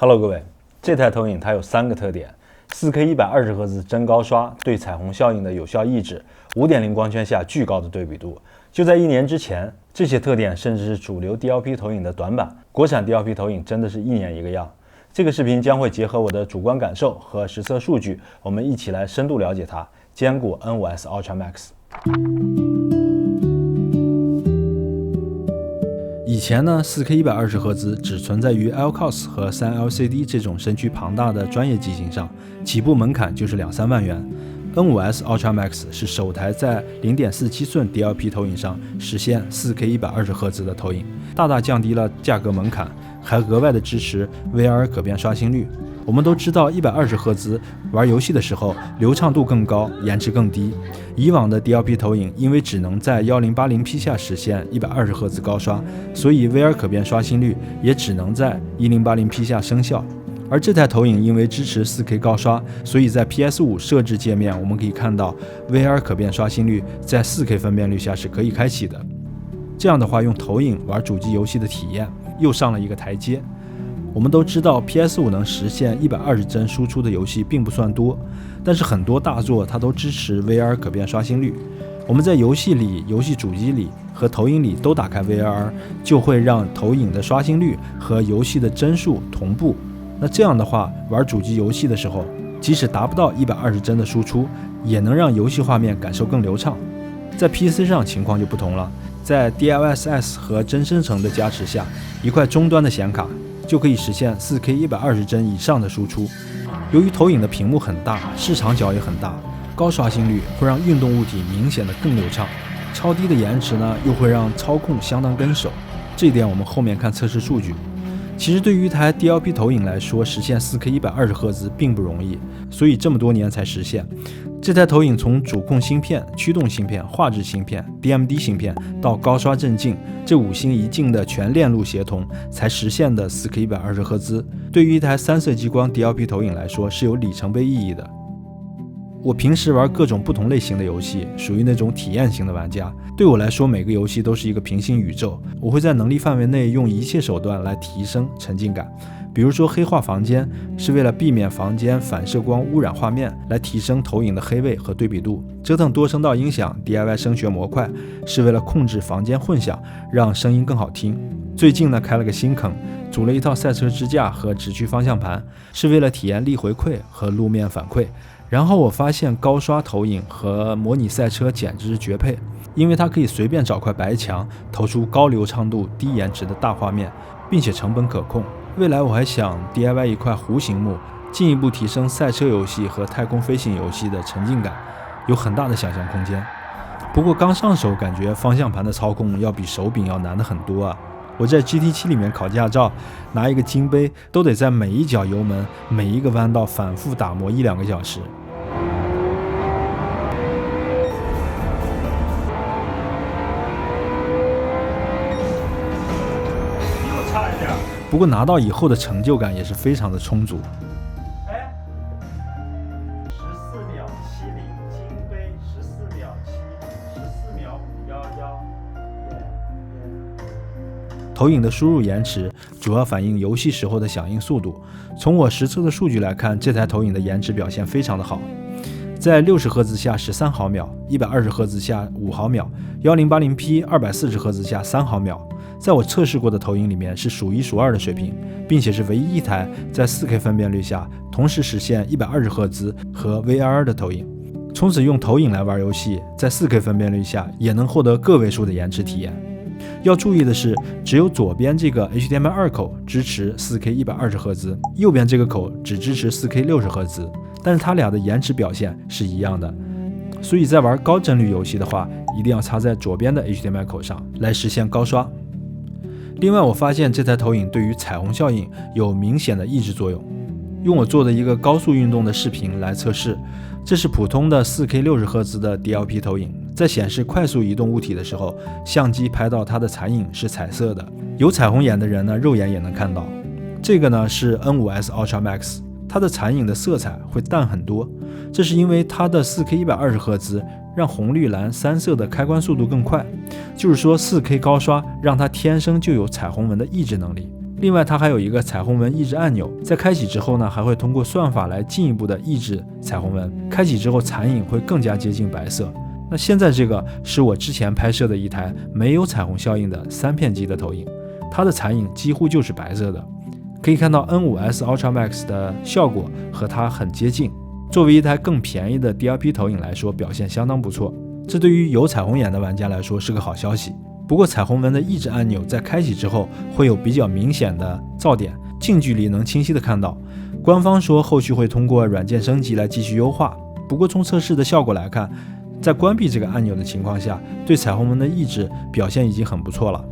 Hello， 各位，这台投影它有3个特点：4K 120赫兹真高刷，对彩虹效应的有效抑制，5.0光圈下巨高的对比度。就在1年之前，这些特点甚至是主流 DLP 投影的短板。国产 DLP 投影真的是一年一个样。这个视频将会结合我的主观感受和实测数据，我们一起来深度了解它，兼顾 N5S Ultra Max。以前呢 4K 120赫兹只存在于 LCOS 和3LCD 这种身躯庞大的专业机型上，起步门槛就是2-3万元。N5S Ultra Max 是首台在 0.47 寸 DLP 投影上实现 4K 120赫兹的投影，大大降低了价格门槛，还额外的支持 VRR 可变刷新率。我们都知道120赫兹玩游戏的时候流畅度更高，延迟更低。以往的 DLP 投影因为只能在 1080p 下实现120赫兹高刷，所以 VR 可变刷新率也只能在 1080p 下生效。而这台投影因为支持 4K 高刷，所以在 PS5 设置界面我们可以看到 VR 可变刷新率在 4K 分辨率下是可以开启的。这样的话，用投影玩主机游戏的体验又上了一个台阶。我们都知道 PS5 能实现120帧输出的游戏并不算多，但是很多大作它都支持 VR 可变刷新率。我们在游戏里、游戏主机里和投影里都打开 VR， 就会让投影的刷新率和游戏的帧数同步。那这样的话，玩主机游戏的时候，即使达不到120帧的输出，也能让游戏画面感受更流畅。在 PC 上情况就不同了，在 DLSS 和真生成的加持下，一块终端的显卡就可以实现 4K 120帧以上的输出。由于投影的屏幕很大，视场角也很大，高刷新率会让运动物体明显的更流畅，超低的延迟呢又会让操控相当跟手。这一点我们后面看测试数据。其实对于一台 DLP 投影来说，实现 4K 120赫兹并不容易，所以这么多年才实现。这台投影从主控芯片、驱动芯片、画质芯片、DMD 芯片到高刷镇静，这5星一镜的全链路协同才实现的 4K 120赫兹，对于一台3色激光 DLP 投影来说是有里程碑意义的。我平时玩各种不同类型的游戏，属于那种体验型的玩家。对我来说，每个游戏都是一个平行宇宙，我会在能力范围内用一切手段来提升沉浸感。比如说黑化房间是为了避免房间反射光污染画面，来提升投影的黑位和对比度。折腾多声道音响 DIY 声学模块是为了控制房间混响，让声音更好听。最近呢开了个新坑，组了一套赛车支架和直驱方向盘，是为了体验力回馈和路面反馈。然后我发现高刷投影和模拟赛车简直是绝配，因为它可以随便找块白墙投出高流畅度低延迟的大画面，并且成本可控。未来我还想 DIY 一块弧形幕，进一步提升赛车游戏和太空飞行游戏的沉浸感，有很大的想象空间。不过刚上手感觉方向盘的操控要比手柄要难的很多啊。我在 GT7 里面考驾照，拿一个金杯都得在每一脚油门、每一个弯道反复打磨1-2个小时。不过拿到以后的成就感也是非常的充足。14秒70金杯，14秒7 14秒511。投影的输入延迟主要反映游戏时候的响应速度。从我实测的数据来看，这台投影的延迟表现非常的好，在60赫兹下13毫秒，120赫兹下5毫秒，1080p 240赫兹下3毫秒。在我测试过的投影里面是数1数2的水平，并且是唯一一台在 4K 分辨率下同时实现120赫兹和 VRR 的投影。从此用投影来玩游戏，在 4K 分辨率下也能获得个位数的延迟体验。要注意的是，只有左边这个 HDMI 2口支持 4K 120赫兹，右边这个口只支持 4K 60赫兹，但是它俩的延迟表现是一样的。所以在玩高帧率游戏的话，一定要插在左边的 HDMI 口上来实现高刷。另外我发现这台投影对于彩虹效应有明显的抑制作用。用我做的一个高速运动的视频来测试，这是普通的 4K 60赫兹的 DLP 投影，在显示快速移动物体的时候，相机拍到它的残影是彩色的，有彩虹眼的人呢肉眼也能看到。这个呢是 N5S Ultra Max， 它的残影的色彩会淡很多，这是因为它的 4K 120赫兹让红绿蓝3色的开关速度更快，就是说 4K 高刷让它天生就有彩虹纹的抑制能力。另外它还有一个彩虹纹抑制按钮，在开启之后呢，还会通过算法来进一步的抑制彩虹纹，开启之后残影会更加接近白色。那现在这个是我之前拍摄的一台没有彩虹效应的3片机的投影，它的残影几乎就是白色的，可以看到 N5S Ultra Max 的效果和它很接近。作为一台更便宜的 DLP 投影来说，表现相当不错，这对于有彩虹眼的玩家来说是个好消息。不过彩虹纹的抑制按钮在开启之后会有比较明显的噪点，近距离能清晰的看到。官方说后续会通过软件升级来继续优化，不过从测试的效果来看，在关闭这个按钮的情况下，对彩虹纹的抑制表现已经很不错了。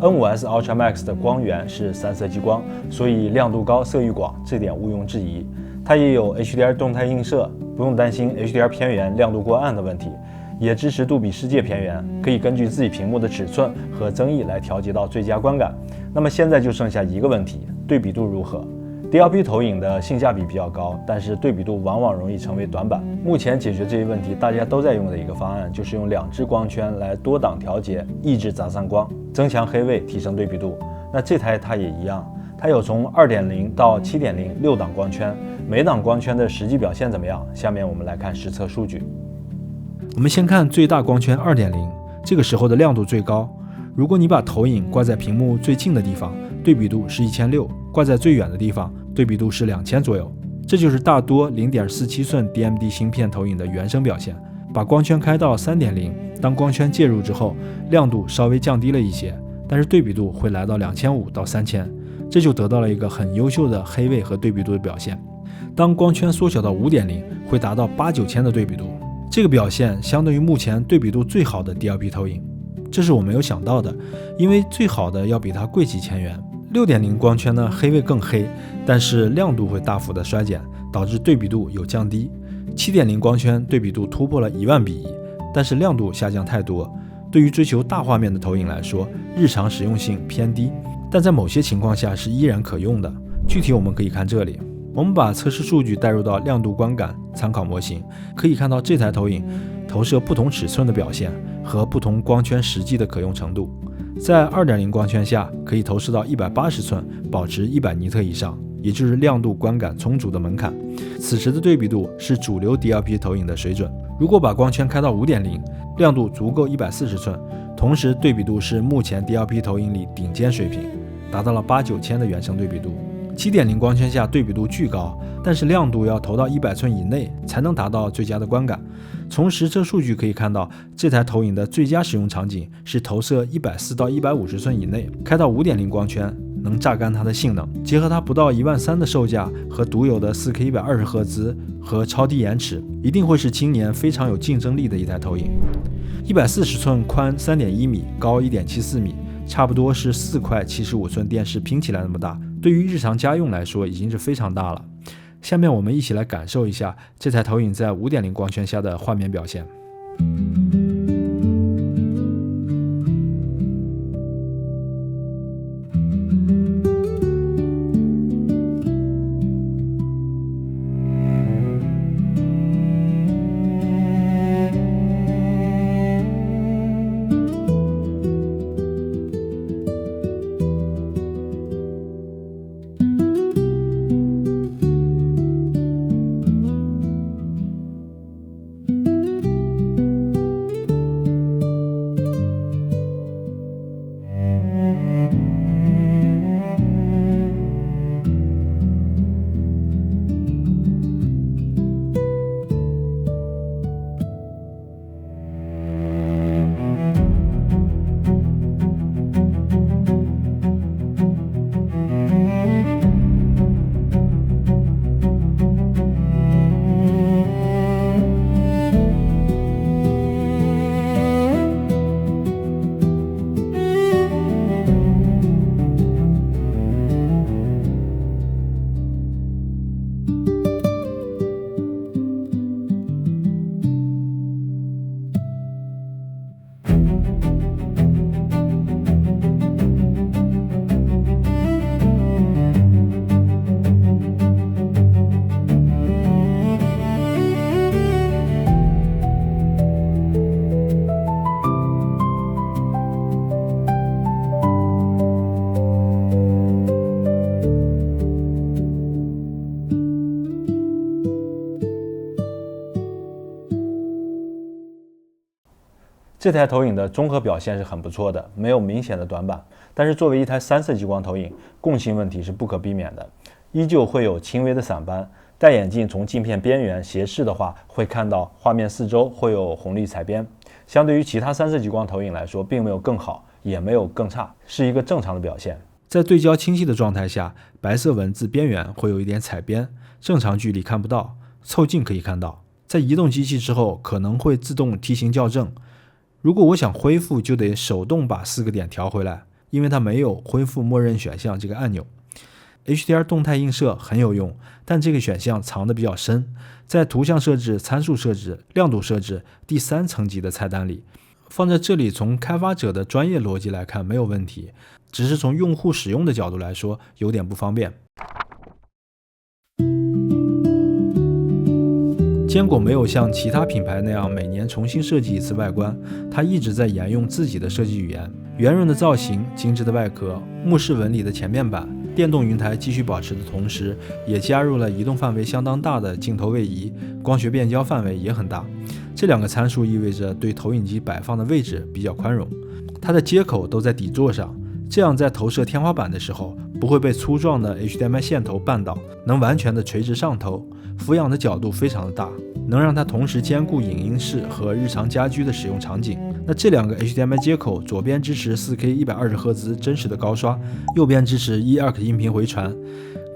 N5S Ultra Max 的光源是3色激光，所以亮度高、色域广，这点毋庸置疑。它也有 HDR 动态映射，不用担心 HDR 偏远、亮度过暗的问题，也支持杜比世界偏远，可以根据自己屏幕的尺寸和增益来调节到最佳观感。那么现在就剩下一个问题，对比度如何？DLP 投影的性价比比较高，但是对比度往往容易成为短板。目前解决这一问题，大家都在用的一个方案，就是用2支光圈来多档调节，抑制杂散光，增强黑位，提升对比度。那这台它也一样，它有从 2.0 到 7.0 6档光圈，每档光圈的实际表现怎么样？下面我们来看实测数据。我们先看最大光圈 2.0， 这个时候的亮度最高。如果你把投影挂在屏幕最近的地方，对比度是1600，挂在最远的地方，对比度是2000左右。这就是大多 0.47 寸 DMD 芯片投影的原生表现。把光圈开到 3.0， 当光圈介入之后，亮度稍微降低了一些，但是对比度会来到2500到3000，这就得到了一个很优秀的黑位和对比度的表现。当光圈缩小到 5.0， 会达到8-9000的对比度，这个表现相当于目前对比度最好的 DLP 投影，这是我没有想到的，因为最好的要比它贵几千元。6.0 光圈呢，黑位更黑，但是亮度会大幅的衰减，导致对比度有降低。7.0 光圈对比度突破了10000:1，但是亮度下降太多，对于追求大画面的投影来说，日常实用性偏低，但在某些情况下是依然可用的。具体我们可以看这里，我们把测试数据带入到亮度观感参考模型，可以看到这台投影投射不同尺寸的表现和不同光圈实际的可用程度。在 2.0 光圈下可以投射到180寸，保持100尼特以上，也就是亮度观感充足的门槛。此时的对比度是主流 DLP 投影的水准。如果把光圈开到 5.0， 亮度足够140寸，同时对比度是目前 DLP 投影里顶尖水平，达到了8-9000的原生对比度。7.0 光圈下对比度巨高，但是亮度要投到100寸以内才能达到最佳的观感。从实测数据可以看到，这台投影的最佳使用场景是投射140到150寸以内，开到 5.0 光圈能榨干它的性能。结合它不到13000的售价和独有的 4K 120赫兹和超低延迟，一定会是今年非常有竞争力的一台投影。140寸宽 3.1 米，高 1.74 米，差不多是4块75寸电视拼起来那么大，对于日常家用来说已经是非常大了。下面我们一起来感受一下这台投影在 5.0 光圈下的画面表现。这台投影的综合表现是很不错的，没有明显的短板。但是作为一台3色激光投影，共性问题是不可避免的，依旧会有轻微的散斑。戴眼镜从镜片边缘斜视的话，会看到画面四周会有红绿彩边。相对于其他3色激光投影来说，并没有更好，也没有更差，是一个正常的表现。在对焦清晰的状态下，白色文字边缘会有一点彩边，正常距离看不到，凑近可以看到。在移动机器之后，可能会自动梯形校正。如果我想恢复，就得手动把4个点调回来，因为它没有恢复默认选项这个按钮。HDR 动态映射很有用，但这个选项藏得比较深，在图像设置、参数设置、亮度设置第3层级的菜单里。放在这里，从开发者的专业逻辑来看没有问题，只是从用户使用的角度来说有点不方便。坚果没有像其他品牌那样每年重新设计一次外观，它一直在沿用自己的设计语言，圆润的造型、精致的外壳、木饰纹理的前面板，电动云台继续保持的同时，也加入了移动范围相当大的镜头位移，光学变焦范围也很大。这2个参数意味着对投影机摆放的位置比较宽容，它的接口都在底座上，这样在投射天花板的时候不会被粗壮的 HDMI 线头绊倒，能完全的垂直上投，俯仰的角度非常的大，能让它同时兼顾影音室和日常家居的使用场景。那这2个 HDMI 接口，左边支持 4K 120Hz 真实的高刷，右边支持 eARC 音频回传，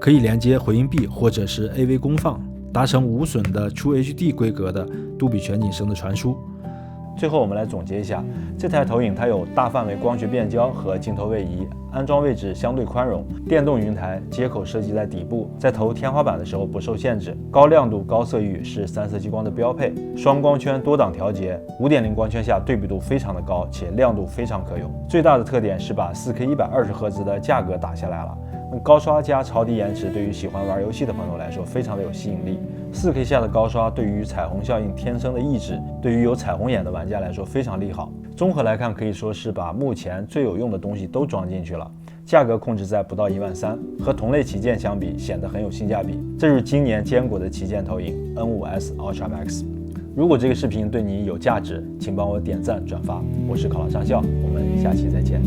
可以连接回音壁或者是 AV 功放，达成无损的 True HD 规格的杜比全景声的传输。最后我们来总结一下，这台投影它有大范围光学变焦和镜头位移，安装位置相对宽容，电动云台接口设计在底部，在投天花板的时候不受限制，高亮度高色域是3色激光的标配，双光圈多档调节， 5.0 光圈下对比度非常的高，且亮度非常可用。最大的特点是把 4K 120Hz 的价格打下来了，高刷加超低延迟对于喜欢玩游戏的朋友来说非常的有吸引力。4K 下的高刷对于彩虹效应天生的抑制，对于有彩虹眼的玩家来说非常利好。综合来看，可以说是把目前最有用的东西都装进去了，价格控制在不到13000，和同类旗舰相比显得很有性价比。这是今年坚果的旗舰投影 N5S Ultra Max。如果这个视频对你有价值，请帮我点赞转发。我是考拉上校，我们下期再见。